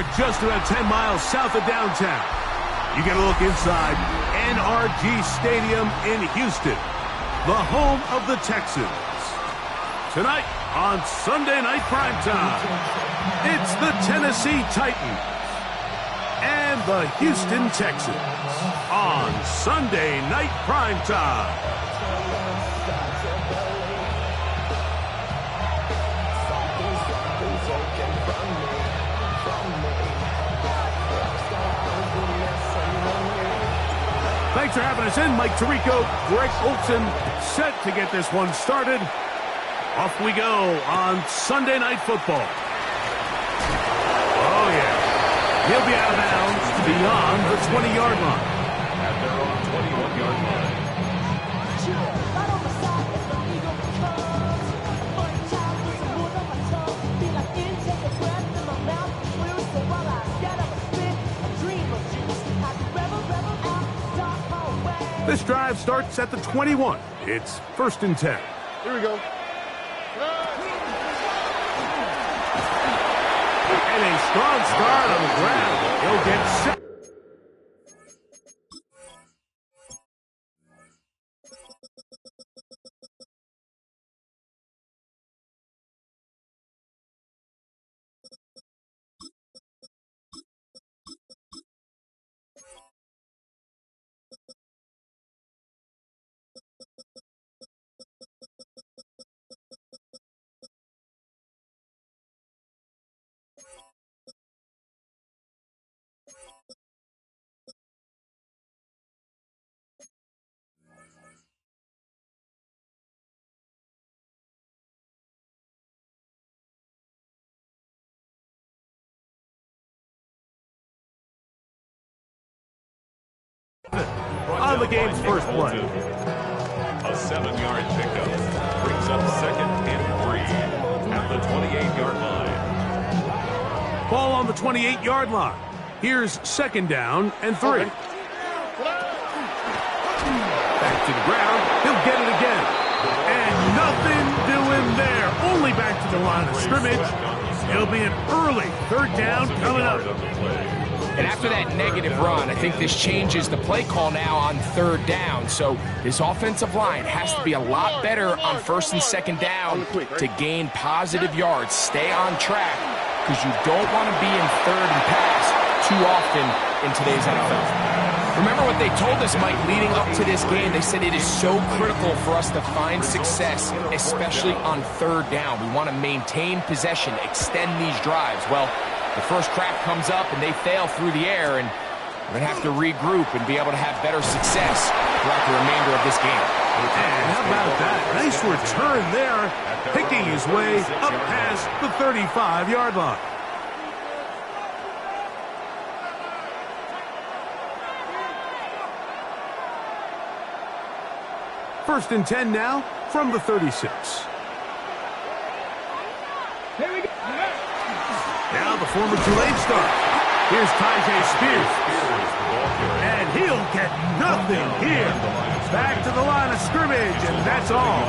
We're just about 10 miles south of downtown. You get a look inside NRG Stadium in Houston, the home of the Texans. Tonight on Sunday Night Primetime, it's the Tennessee Titans and the Houston Texans on Sunday Night Primetime. Thanks for having us in. Mike Tirico, Greg Olsen, set to get this one started. Off we go on Sunday Night Football. Oh, yeah. He'll be out of bounds beyond the 20-yard line. At their own 21-yard line. This drive starts at the 21. It's 1st and 10. Here we go. And a strong start on the ground. He'll get set. On the game's first play. A 7-yard pickup brings up 2nd and 3 at the 28-yard line. Ball on the 28-yard line. Here's 2nd down and 3. Back to the ground. He'll get it again. And nothing doing there. Only back to the line of scrimmage. It'll be an early 3rd down coming up. And after that negative run, I think this changes the play call now on 3rd down. So this offensive line has to be a lot better on 1st and 2nd down to gain positive yards. Stay on track because you don't want to be in 3rd and pass too often in today's NFL. Remember what they told us, Mike, leading up to this game. They said it is so critical for us to find success, especially on 3rd down. We want to maintain possession, extend these drives. Well, the first crack comes up and they fail through the air, and we're going to have to regroup and be able to have better success throughout the remainder of this game. And how about that? Nice return there, picking his way up past the 35-yard line. First and 10 now from the 36. Here we go. Now the former Tulane star. Here's Tyjae Spears. And he'll get nothing here. Back to the line of scrimmage, and that's all.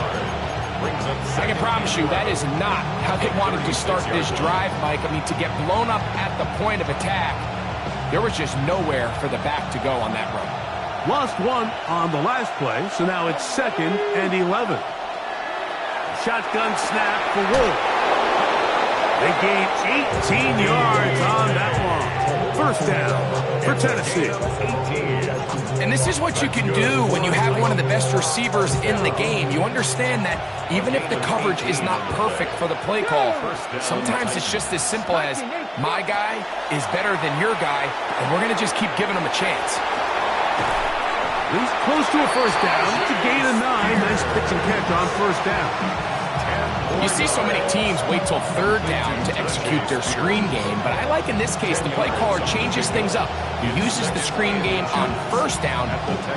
I can promise you that is not how they wanted to start this drive, Mike. I mean, to get blown up at the point of attack, there was just nowhere for the back to go on that run. Lost one on the last play, so now it's 2nd and 11. Shotgun snap for Wolf. They gain 18 yards on that one. 1st down for Tennessee. And this is what you can do when you have one of the best receivers in the game. You understand that even if the coverage is not perfect for the play call, sometimes it's just as simple as my guy is better than your guy, and we're going to just keep giving him a chance. He's close to a 1st down. It's a gain of 9. Nice pitch and catch on 1st down. You see so many teams wait till 3rd down to execute their screen game, but I like in this case the play caller changes things up. He uses the screen game on 1st down,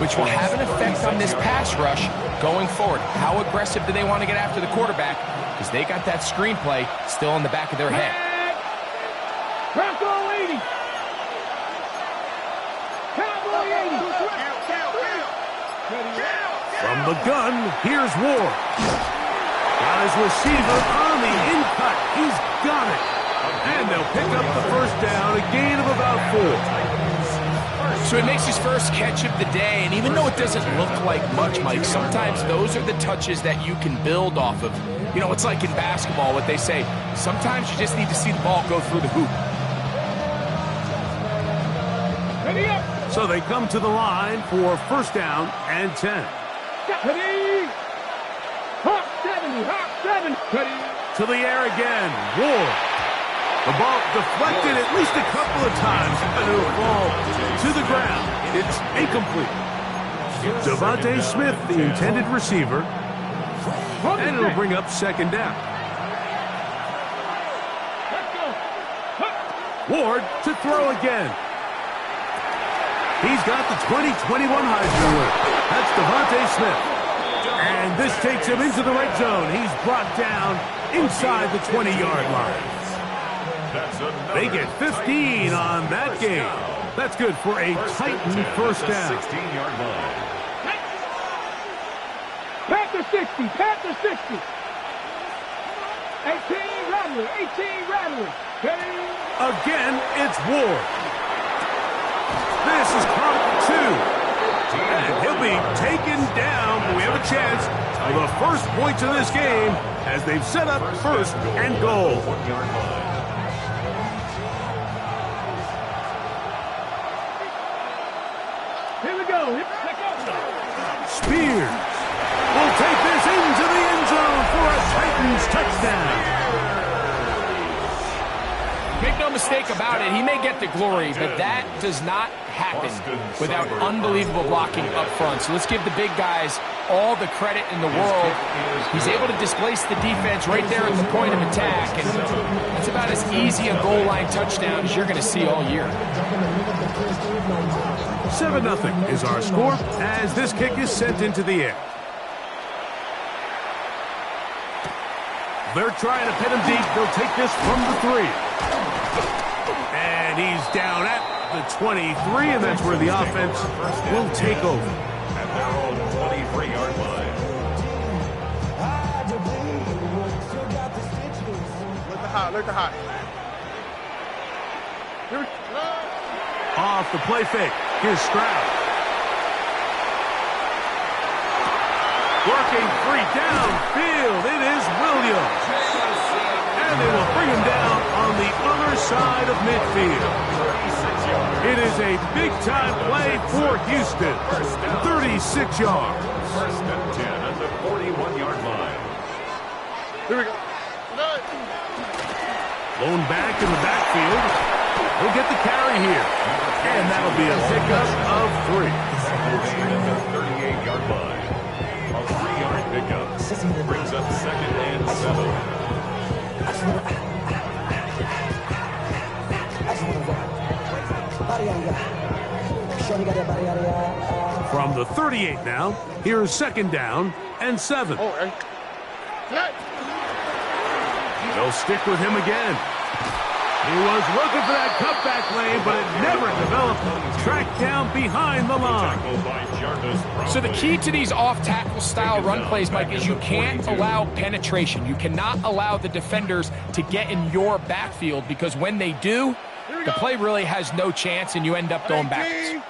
which will have an effect on this pass rush going forward. How aggressive do they want to get after the quarterback? Because they got that screen play still in the back of their head. Cowboy 80. Cowboy 80. From the gun, here's Ward. Got his receiver on the in-cut. He's got it. And they'll pick up the first down, a gain of about 4. So he makes his first catch of the day, and even though it doesn't look like much, Mike, sometimes those are the touches that you can build off of. You know, it's like in basketball, what they say, sometimes you just need to see the ball go through the hoop. Ready up. So they come to the line for first down and 10. Ready. Hop 70. Hop 7. Ready. To the air again, Ward. The ball deflected at least a couple of times, and it'll fall to the ground. It's incomplete. Devontae Smith, the intended receiver, and it'll bring up second down. Let's go. Ward to throw again. He's got the 2021 Heisman winner. That's Devontae Smith. And this takes him into the red zone. He's brought down inside the 20-yard line. They get 15 on that game. That's good for a Titan first down. 16-yard line. Panther 60. Panther 60. 18 Rattler. 18 Rattler. Ready. Again, it's Ward. This is caught 2. And he'll be taken down. We have a chance for the first points of this game as they've set up first and goal. 1-yard line. Here we go. Let's go. Spears will take this into the end zone for a Titans touchdown. Make no mistake about it, he may get the glory, but that does not happen without unbelievable blocking up front. So let's give the big guys all the credit in the world. He's able to displace the defense right there at the point of attack, and that's about as easy a goal line touchdown as you're going to see all year. 7-0 is our score as this kick is sent into the air. They're trying to pin him deep. They'll take this from the 3. And he's down at the 23, and that's where the offense will take over. At their own 23-yard line. Look the high. Off the play fake. Here's Stroud. Working free downfield. It is Williams. And they will bring him down on the other side of midfield. It is a big-time play for Houston. 36 yards. First and 10 at the 41-yard line. Here we go. Lone back in the backfield. He'll get the carry here. And that'll be a pickup of 3. At the 38-yard line. A 3-yard pickup. Brings up second and 7. From the 38 now, here's second down and 7. They'll stick with him again. He was looking for that cutback lane, but it never developed. Tracked down behind the line. So the key to these off-tackle style run plays, Mike, is you can't allow penetration. You cannot allow the defenders to get in your backfield, because when they do, the play really has no chance and you end up going backwards.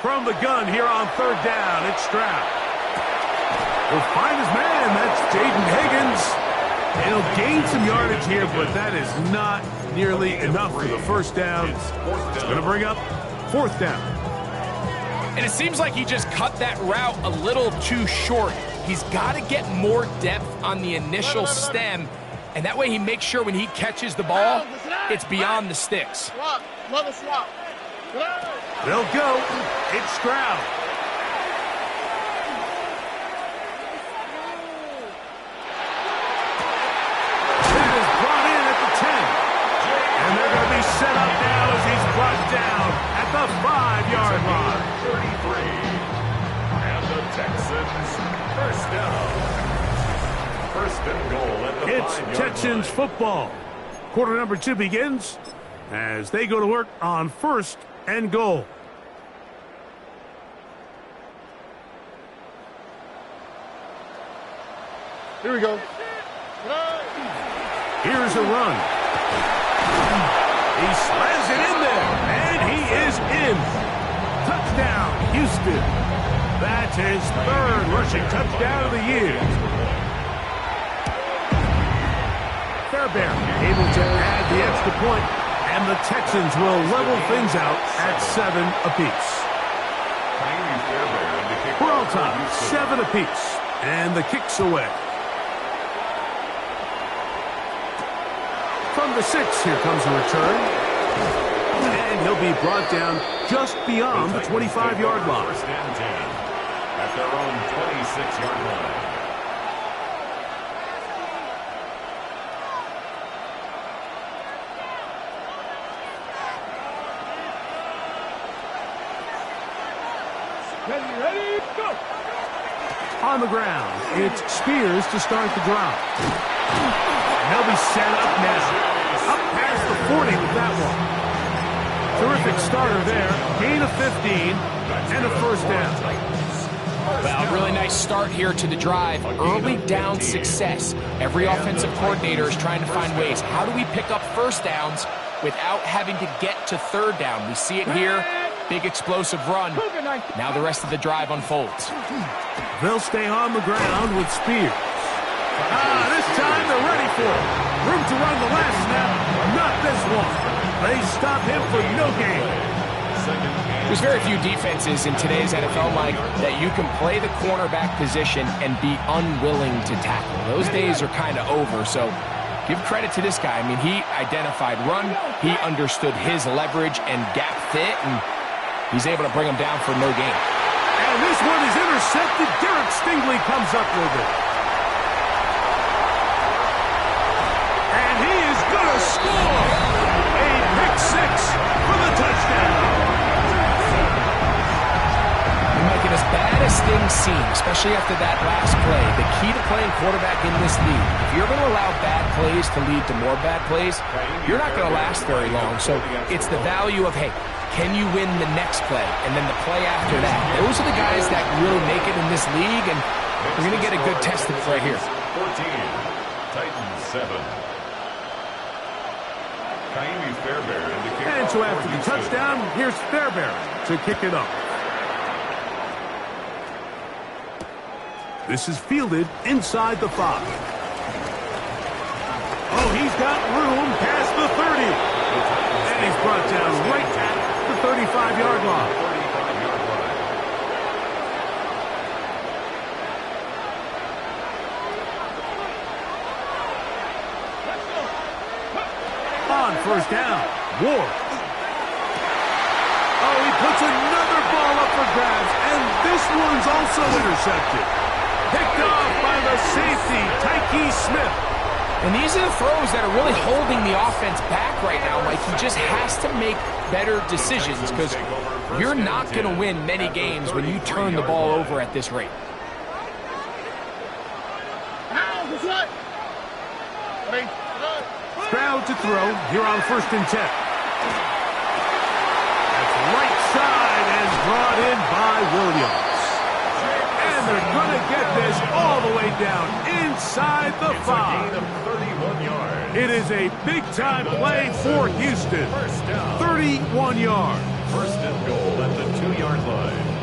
From the gun here on third down, it's Stroud. He'll find his man. That's Jaden Higgins. He'll gain some yardage here, but that is not nearly enough for the first down. It's going to bring up fourth down. And it seems like he just cut that route a little too short. He's got to get more depth on the initial stem, and that way he makes sure when he catches the ball, it's beyond the sticks. They'll go. It's Stroud. That is brought in at the 10. And they're going to be set up now as he's brought down at the 5-yard line. 33. And the Texans first down. First and goal at the 5-yard line. It's Texans football. Quarter number 2 begins as they go to work on first and goal. Here we go. Here's a run. He slams it in there, and he is in. Touchdown, Houston. That's his third rushing touchdown of the year. Fairbairn able to add the extra point, and the Texans will level things out at 7 apiece. We're all time, 7 apiece, and the kick's away. From the 6, here comes a return. And he'll be brought down just beyond the 25-yard line. First and 10 at their own 26-yard line. Ready, go! On the ground, it's Spears to start the drive. And they'll be set up now. Up past the 40 with that one. Terrific starter there. Gain of 15 and a first down. Well, really nice start here to the drive. Early down success. Every offensive coordinator is trying to find ways. How do we pick up first downs without having to get to third down? We see it here. Big explosive run. Now the rest of the drive unfolds. They'll stay on the ground with Spears. This time they're ready for it. Room to run the last snap. Not this one. They stop him for no gain. There's very few defenses in today's NFL, Mike, that you can play the cornerback position and be unwilling to tackle. Those days are kind of over, so give credit to this guy. I mean, he identified run, he understood his leverage and gap fit, and he's able to bring him down for no gain. And this one is intercepted. Derek Stingley comes up with it. And he is going to score. A pick 6 for the touchdown. Making as bad as things seem, especially after that last play, the key to playing quarterback in this league, if you're going to allow bad plays to lead to more bad plays, you're not going to last very long. So it's the value of, hey, can you win the next play and then the play after that? Those are the guys that really make it in this league, and we're going to get a good test of it right here. 14, Titans 7. And so after the touchdown, here's Fairbairn to kick it up. This is fielded inside the 5. Oh, he's got room past the 30. And he's brought down right at the 35-yard line. On first down, Ward. Oh, he puts another ball up for grabs, and this one's also intercepted. Picked off by the safety, Tyke Smith. And these are the throws that are really holding the offense back right now, Mike. He just has to make better decisions because you're not going to win many games when you turn the ball over at this rate. Stroud to throw here on first and 10. That's right side and brought in by Williams. And they're going to get this all the way down inside the 5. It is a big-time play for Houston. 31 yards. First and goal at the 2-yard line.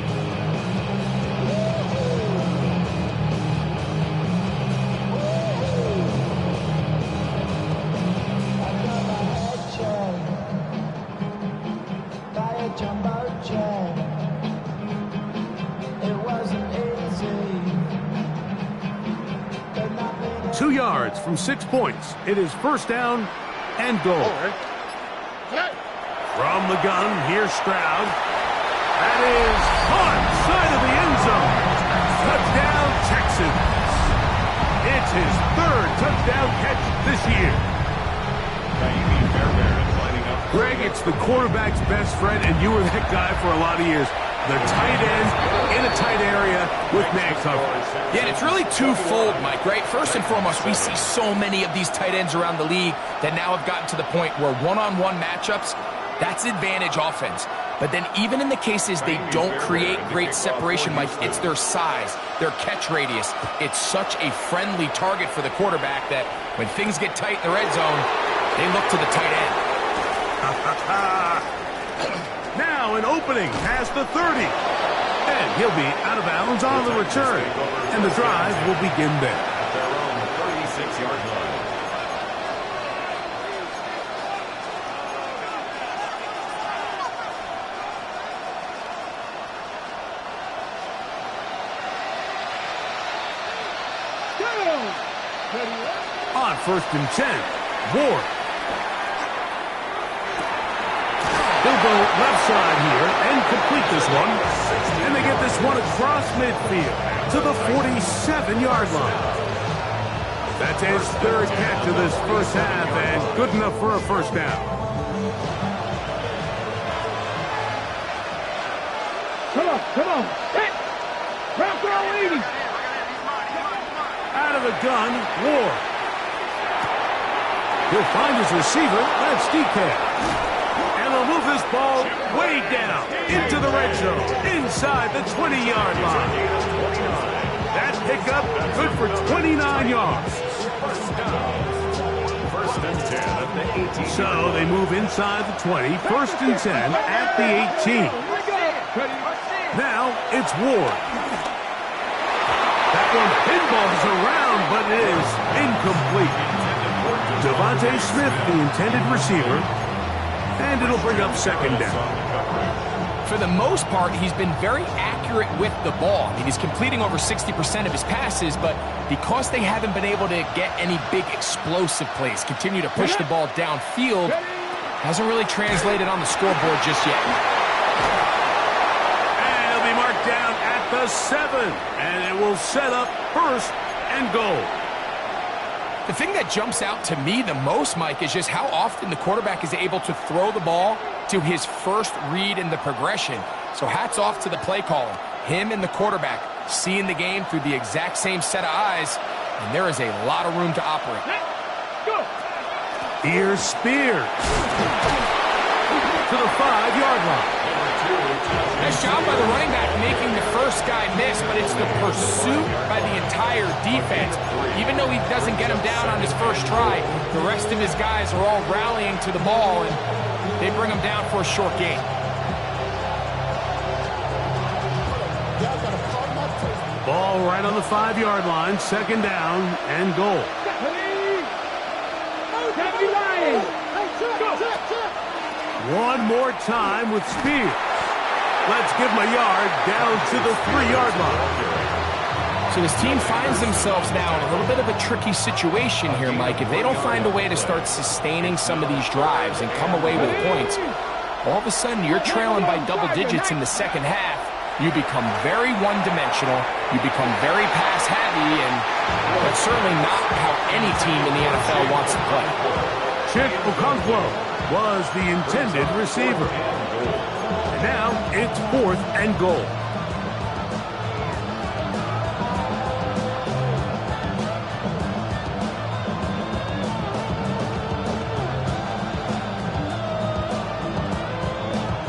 Jumbo jet. It wasn't easy. 2 yards from 6 points. It is first down and goal. From the gun, here's Stroud. That is on side of the end zone. Touchdown, Texans. It's his third touchdown catch this year. Greg, it's the quarterback's best friend, and you were that guy for a lot of years. The tight end in a tight area with man coverage. Yeah, and it's really twofold, Mike, right? First and foremost, we see so many of these tight ends around the league that now have gotten to the point where one-on-one matchups, that's advantage offense. But then even in the cases they don't create great separation, Mike, it's their size, their catch radius. It's such a friendly target for the quarterback that when things get tight in the red zone, they look to the tight end. Now an opening past the 30. And he'll be out of bounds on the return. And the drive will begin there. At their own 36-yard line. On 1st and 10, Ward. They'll go left side here and complete this one. And they get this one across midfield to the 47-yard line. That's his 3rd catch of this first half and good enough for a first down. Come on. Hit. Round throw 80. Out of the gun, Ward. He'll find his receiver. That's DK. And they'll move this ball way down into the red zone, inside the 20-yard line. That pickup good for 29 yards. First and 10 at the 18. So they move inside the 20, 1st and 10 at the 18. Now it's Ward. That one pinballs around, but it is incomplete. Devontae Smith, the intended receiver, and it'll bring up 2nd down. For the most part, he's been very accurate with the ball. I mean, he's completing over 60% of his passes, but because they haven't been able to get any big explosive plays, continue to push the ball downfield, hasn't really translated on the scoreboard just yet. And it'll be marked down at the 7, and it will set up 1st and goal. The thing that jumps out to me the most, Mike, is just how often the quarterback is able to throw the ball to his first read in the progression. So hats off to the play caller. Him and the quarterback seeing the game through the exact same set of eyes, and there is a lot of room to operate. Here's Spears to the 5-yard line. Nice job by the running back making the first guy miss, but it's the pursuit by the entire defense. Even though he doesn't get him down on his first try, the rest of his guys are all rallying to the ball, and they bring him down for a short gain. Ball right on the 5-yard line, 2nd down and goal. One more time with Spears. Let's give him a yard down to the 3-yard line. So this team finds themselves now in a little bit of a tricky situation here, Mike. If they don't find a way to start sustaining some of these drives and come away with points, all of a sudden you're trailing by double digits in the second half. You become very one-dimensional. You become very pass-heavy, and that's certainly not how any team in the NFL wants to play. Chip Okonkwo was the intended receiver. And now it's 4th and goal.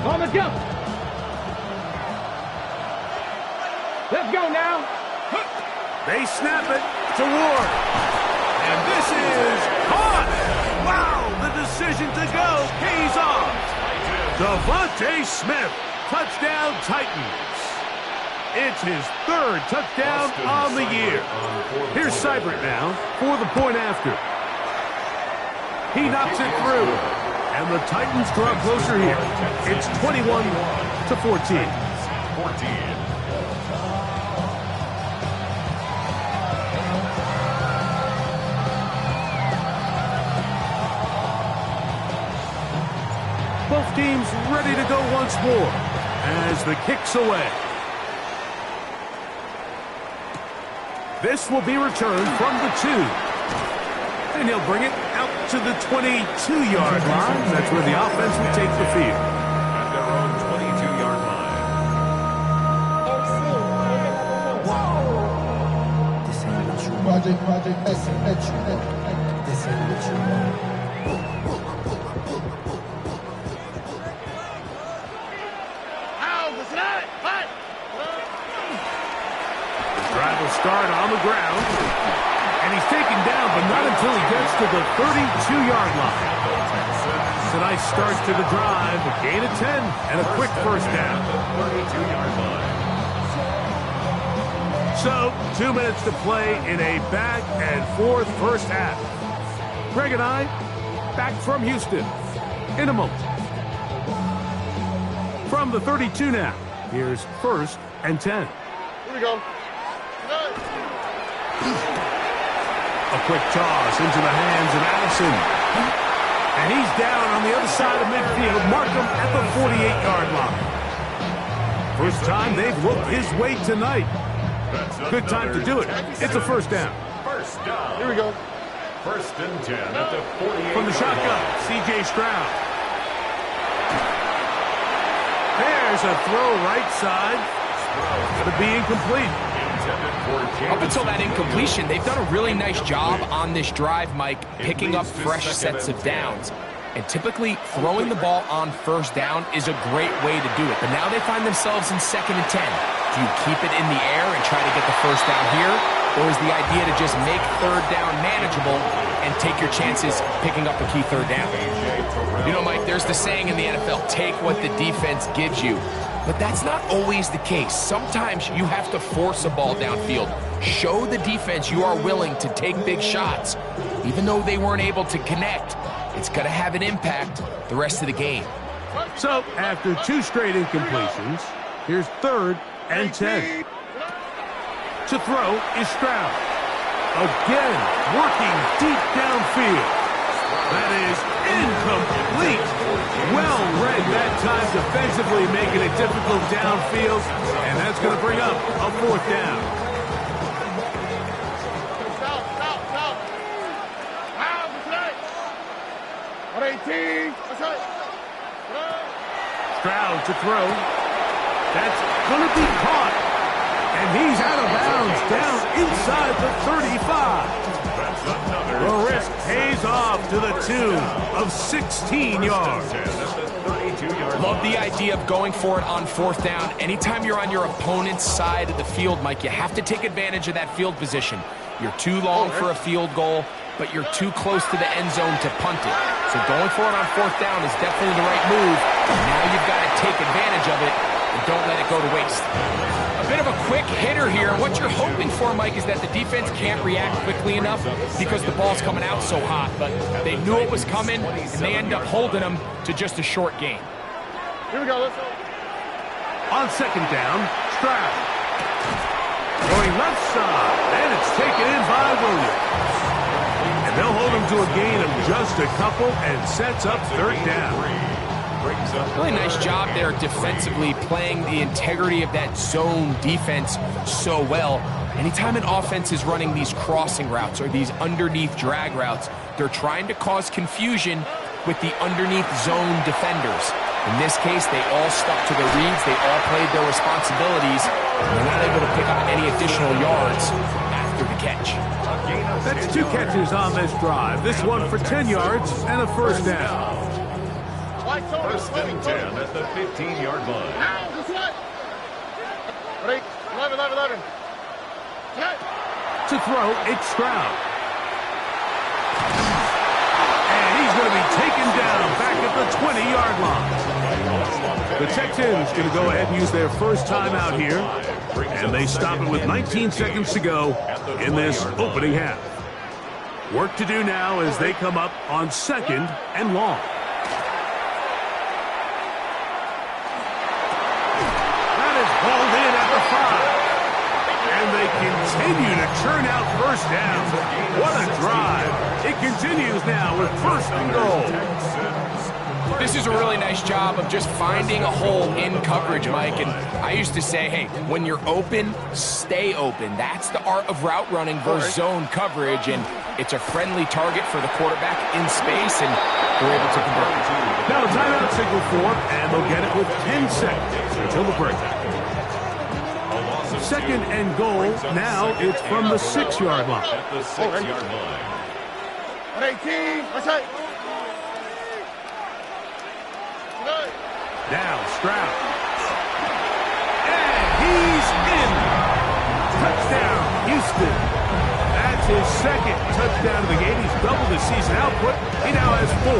On the jump. Let's go now. They snap it to Ward. And this is caught. Wow, the decision to go pays off. Devontae Smith, touchdown Titans. It's his 3rd touchdown on the year. Here's Seibert now for the point after. He knocks it through. And the Titans draw closer here. It's 21-14. 14. Both teams ready to go once more as the kick's away. This will be returned from the 2. And he'll bring it out to the 22-yard line. That's where the offense will take the field. At their own 22-yard line. Project This ain't what you want. will start on the ground. And he's taken down, but not until he gets to the 32-yard line. It's a nice start to the drive. A gain of 10 and a quick first down. 32-yard line. So, 2 minutes to play in a back-and-forth first half. Greg and I, back from Houston in a moment. From the 32 now, here's 1st and 10. Here we go. A quick toss into the hands of Addison. And he's down on the other side of midfield. Markham at the 48-yard line. First time they've looked his way tonight. Good time to do it. It's a first down. First down. Here we go. 1st and 10 at the 48. From the shotgun, C.J. Stroud. There's a throw right side. Going to be incomplete. Up until that incompletion, they've done a really nice job on this drive, Mike, picking up fresh sets of downs. And typically, throwing the ball on first down is a great way to do it. But now they find themselves in 2nd and 10. Do you keep it in the air and try to get the first down here? Or is the idea to just make 3rd down manageable and take your chances picking up a key 3rd down? You know, Mike, there's the saying in the NFL, take what the defense gives you. But that's not always the case. Sometimes you have to force a ball downfield. Show the defense you are willing to take big shots. Even though they weren't able to connect, it's going to have an impact the rest of the game. So, after 2 straight incompletions, here's 3rd and 10. To throw is Stroud. Again, working deep downfield. That is incomplete. Well read that time defensively, making it difficult downfield. And that's going to bring up a 4th down. Stop. 118. Stroud to throw. That's going to be caught. And he's out of bounds down inside the 35. The risk pays off to the tune of 16 yards. Love the idea of going for it on 4th down. Anytime you're on your opponent's side of the field, Mike, you have to take advantage of that field position. You're too long for a field goal, but you're too close to the end zone to punt it. So going for it on 4th down is definitely the right move. Now you've got to take advantage of it and don't let it go to waste. A bit of a quick hitter here. What you're hoping for, Mike, is that the defense can't react quickly enough because the ball's coming out so hot. But they knew it was coming, and they end up holding them to just a short gain. Here we go. Let's go. On 2nd down, Stroud. Going left side, and it's taken in by Williams. And they'll hold him to a gain of just a couple and sets up 3rd down. Really nice job there defensively, playing the integrity of that zone defense so well. Anytime an offense is running these crossing routes or these underneath drag routes, they're trying to cause confusion with the underneath zone defenders. In this case, they all stuck to their reads, they all played their responsibilities, and they're not able to pick up any additional yards after the catch. That's 2 catches on this drive. This one for 10 yards and a 1st down. 1st and 10 at the 15-yard line. Now, this way. Ready? 11. To throw, it's Stroud. And he's going to be taken down back at the 20-yard line. The Texans going to go ahead and use their first timeout here. And they stop it with 19 seconds to go in this opening half. Work to do now as they come up on 2nd and long. Hauled in at the 5. And they continue to churn out 1st down. What a drive. It continues now with 1st and goal. This is a really nice job of just finding a hole in coverage, Mike. And I used to say, hey, when you're open, stay open. That's the art of route running versus zone coverage. And it's a friendly target for the quarterback in space, and they're able to convert. Now a timeout signal for, and they'll get it with 10 seconds until the break. 2nd and goal. Now it's from the 6-yard line. At the 6-yard line. 118. That's it. Now Stroud. And he's in. Touchdown. his second touchdown of the game. He's doubled his season output. He now has 4.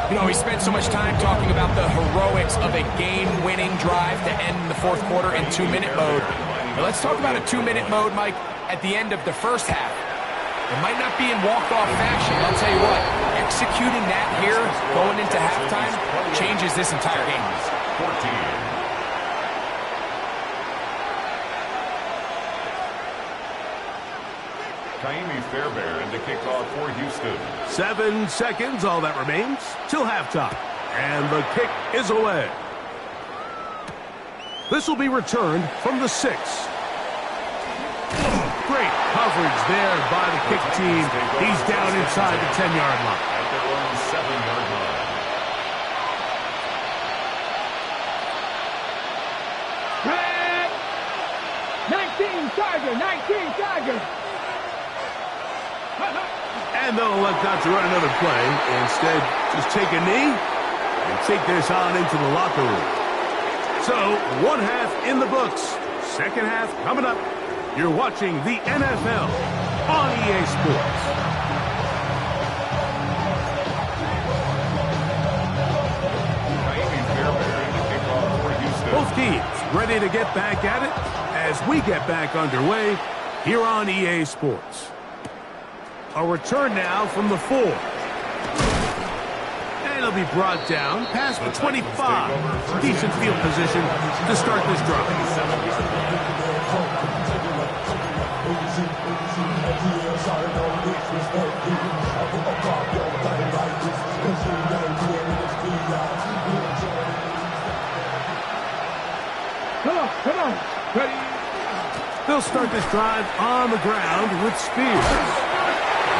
You know, we spent so much time talking about the heroics of a game-winning drive to end the fourth quarter in 2-minute mode. Now let's talk about a 2-minute mode, Mike, at the end of the first half. It might not be in walk-off fashion. I'll tell you what, executing that here, going into halftime, changes this entire game. 14. Kaimi Fairbairn to kick off for Houston. 7 seconds, all that remains, till halftime. And the kick is away. This will be returned from the 6. Great coverage there by the kick team. He's down inside the 10-yard line. At their own 7-yard line. Red! 19 Tiger! 19 Tiger! And they'll elect not to run another play. Instead, just take a knee and take this on into the locker room. So, one half in the books. Second half coming up. You're watching the NFL on EA Sports. Kaimi Fairbairn to kick off for Houston. Both teams ready to get back at it as we get back underway here on EA Sports. A return now from the 4. And it'll be brought down past the 25. Decent field position to start this drive. Come on! Ready? They'll start this drive on the ground with Spears.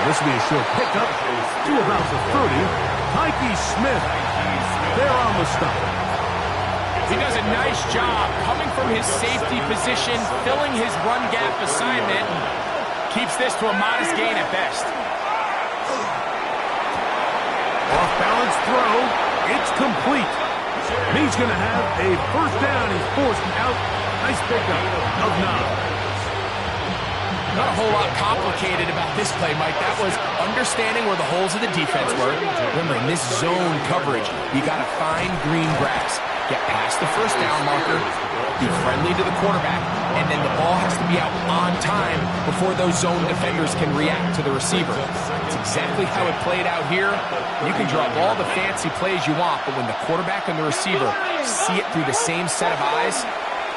This will be a short pickup to about the 30. Tyke Smith, they're on the stop. He does a nice job coming from his safety position, filling his run gap assignment, keeps this to a modest gain at best. Off-balance throw, it's complete. He's going to have a first down. He's forced out. Nice pickup of 9. Not a whole lot complicated about this play, Mike. That was understanding where the holes of the defense were. Remember, in this zone coverage, you got to find green grass. Get past the first down marker, be friendly to the quarterback, and then the ball has to be out on time before those zone defenders can react to the receiver. It's exactly how it played out here. You can draw all the fancy plays you want, but when the quarterback and the receiver see it through the same set of eyes,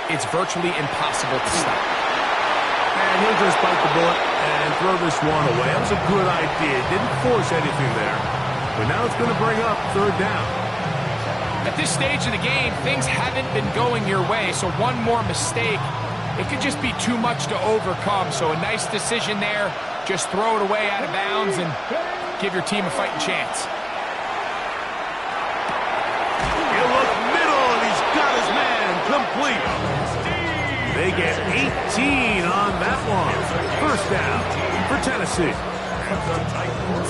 it's virtually impossible to stop. And he'll just bite the bullet and throw this one away. That was a good idea. Didn't force anything there. But now it's going to bring up 3rd down. At this stage of the game, things haven't been going your way, so one more mistake, it could just be too much to overcome. So a nice decision there. Just throw it away out of bounds and give your team a fighting chance. He'll look middle, and he's got his man complete. They get 18 on that one. First down for Tennessee.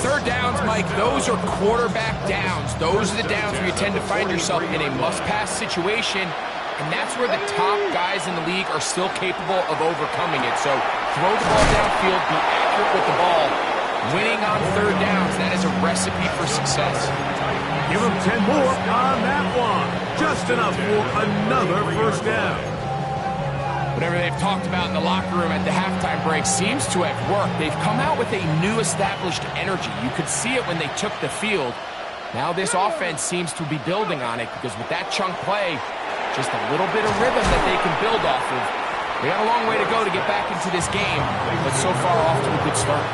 3rd downs, Mike, those are quarterback downs. Those are the downs where you tend to find yourself in a must-pass situation, and that's where the top guys in the league are still capable of overcoming it. So throw the ball downfield, be accurate with the ball. Winning on 3rd downs, that is a recipe for success. Give him 10 more on that one. Just enough for another first down. Whatever they've talked about in the locker room at the halftime break seems to have worked. They've come out with a new established energy. You could see it when they took the field. Now this offense seems to be building on it because with that chunk play, just a little bit of rhythm that they can build off of. They got a long way to go to get back into this game, but so far off to a good start.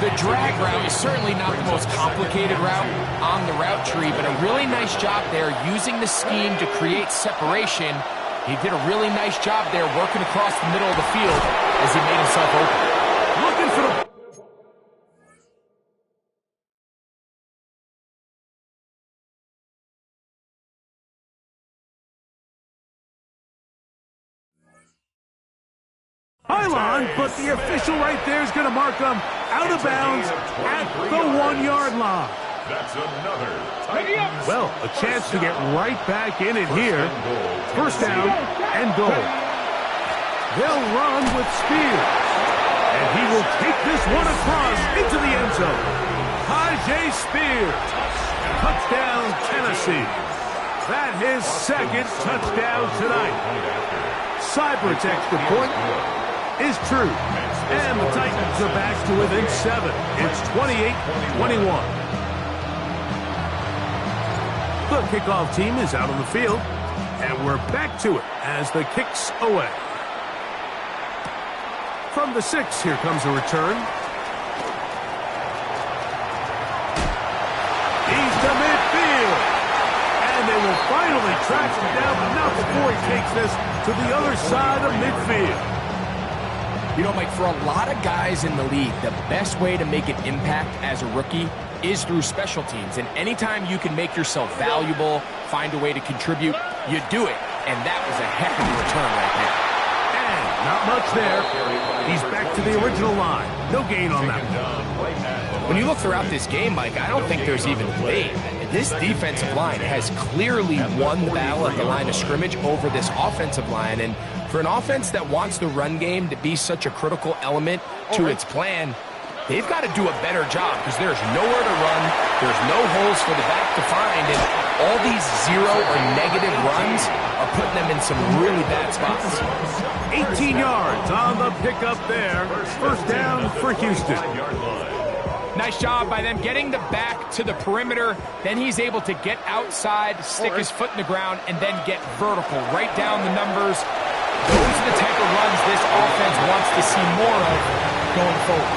The drag route is certainly not the most complicated route on the route tree, but a really nice job there using the scheme to create separation. He did a really nice job there working across the middle of the field as he made himself open. Looking for the... Pylon, but the official right there is going to mark them out of bounds at the 1-yard line. That's another Titans. Well, a chance to get right back in it here. First down and goal. They'll run with Spears. And he will take this one across into the end zone. Tyjae Spears. Touchdown, Tennessee. That his second touchdown tonight. Seibert's extra point is true. And the Titans are back to within 7. It's 28-21. The kickoff team is out on the field. And we're back to it as the kick's away. From the 6, here comes a return. He's to midfield. And they will finally track him down, but not before he takes this to the other side of midfield. You know, Mike, for a lot of guys in the league, the best way to make an impact as a rookie is through special teams. And anytime you can make yourself valuable, find a way to contribute, you do it. And that was a heck of a return right there. And not much there. He's back to the original line. No gain on that one. When you look throughout this game, Mike, I don't think there's even debate. This defensive line has clearly won the battle at the line of scrimmage over this offensive line. And for an offense that wants the run game to be such a critical element to its plan, they've got to do a better job because there's nowhere to run, there's no holes for the back to find, and all these 0 or negative runs are putting them in some really bad spots. 18 yards on the pickup there. First down for Houston. Nice job by them getting the back to the perimeter. Then he's able to get outside, stick his foot in the ground, and then get vertical. Right down the numbers. Those are the type of runs this offense wants to see more of going forward.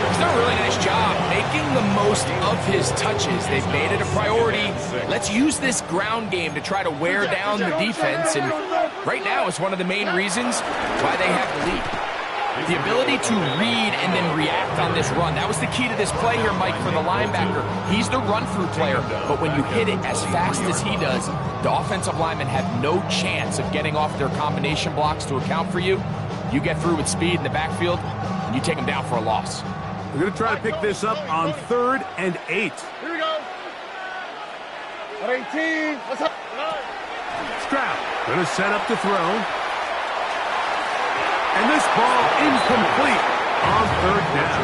He's done a really nice job making the most of his touches. They've made it a priority. Let's use this ground game to try to wear down the defense. And right now it's one of the main reasons why they have the lead. The ability to read and then react on this run. That was the key to this play here, Mike, for the linebacker. He's the run-through player, but when you hit it as fast as he does, the offensive linemen have no chance of getting off their combination blocks to account for you. You get through with speed in the backfield, and you take them down for a loss. We're going to try to pick this up on 3rd and 8. Here we go. 18. What's up? Stroud going to set up to throw. And this ball incomplete on 3rd down.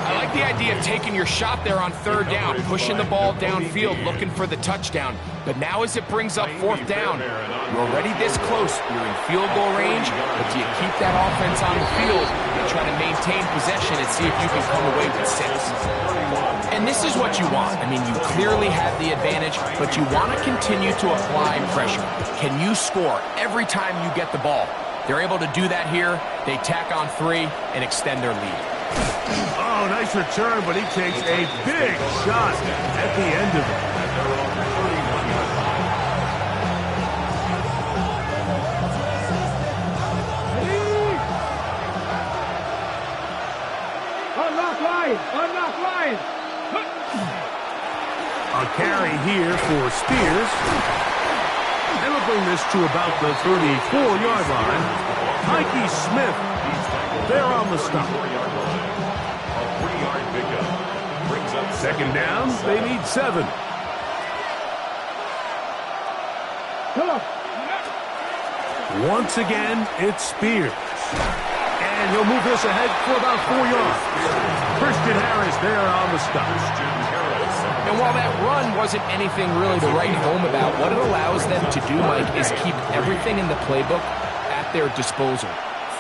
I like the idea of taking your shot there on 3rd down, pushing the ball downfield, looking for the touchdown. But now as it brings up 4th down, you're already this close. You're in field goal range, but do you keep that offense on the field and try to maintain possession and see if you can come away with 6? And this is what you want. I mean, you clearly have the advantage, but you want to continue to apply pressure. Can you score every time you get the ball? They're able to do that here. They tack on 3 and extend their lead. Oh, nice return, but he takes a big shot at the end of it. Unlock line! Unlock line! A carry here for Spears. And we'll bring this to about the 34-yard line. Mikey Smith, they're on the stop. Second down, they need 7. Once again, it's Spears. And he'll move this ahead for about 4 yards. Christian Harris there on the stop. And while that run wasn't anything really to write home about, what it allows them to do, Mike, is keep everything in the playbook at their disposal.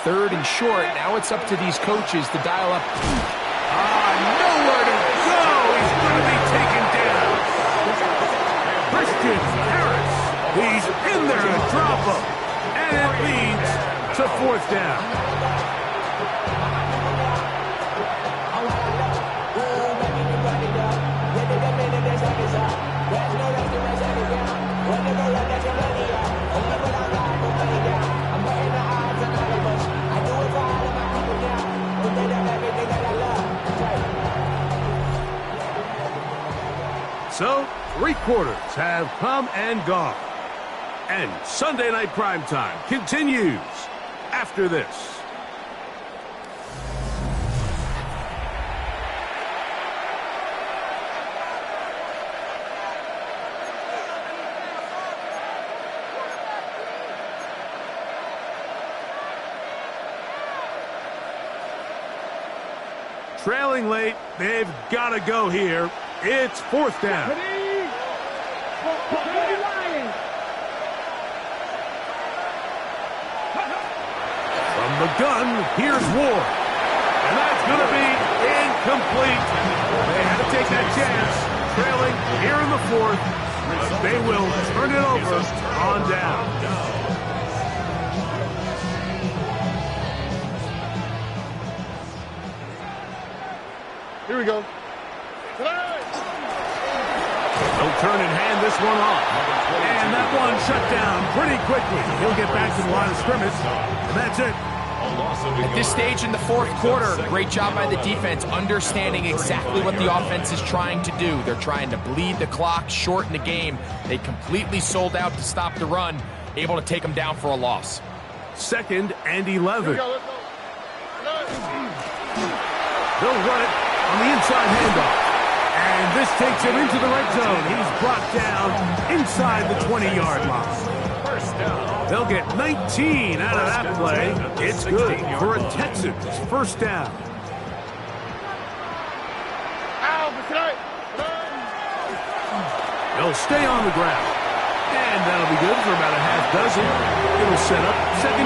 3rd and short, now it's up to these coaches to dial up. Nowhere to go! He's going to be taken down. Christian Harris, he's in there to drop him. And it leads to 4th down. So, 3 quarters have come and gone. And Sunday Night Primetime continues after this. Trailing late. They've got to go here. It's fourth down. From the gun, here's Ward. And that's going to be incomplete. They had to take that chance. Trailing here in the fourth. They will turn it over on down. Here we go. He'll turn and hand this one off. And that one shut down pretty quickly. He'll get back to the line of scrimmage. And that's it. At this stage in the fourth quarter, great job by the defense understanding exactly what the offense is trying to do. They're trying to bleed the clock, shorten the game. They completely sold out to stop the run, able to take them down for a loss. 2nd and 11. Let's go. They'll run it on the inside handoff. And this takes him into the red zone. He's brought down inside the 20-yard line. They'll get 19 out of that play. It's good for a Texans first down. They'll stay on the ground. And that'll be good for about a half dozen. It'll set up second